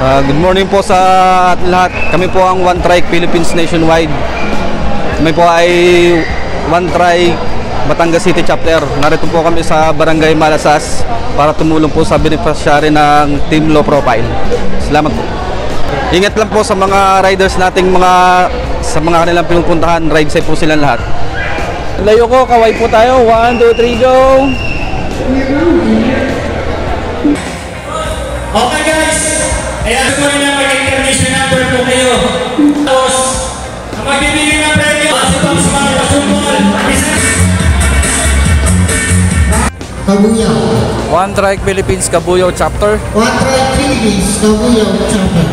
Good morning po sa lahat. Kami po ang One Trike Philippines Nationwide. Kami po ay One Trike Batangas City Chapter. Narito po kami sa Barangay Malasas para tumulong po sa beneficiary ng Team Low Profile. Salamat po. Ingat lang po sa mga riders nating sa mga kanilang pinupuntahan. Ride safe po silang lahat. Layo ko, kaway po tayo. 1, 2, 3, go! Okay guys, ayan po rin ang mag-intermission number po kayo. Tapos, ang magbibigay ng premyo kasi pang sa mga kasumbol. Kabuyaw. One Trike Philippines Kabuyaw Chapter. One Trike Philippines Kabuyaw Chapter.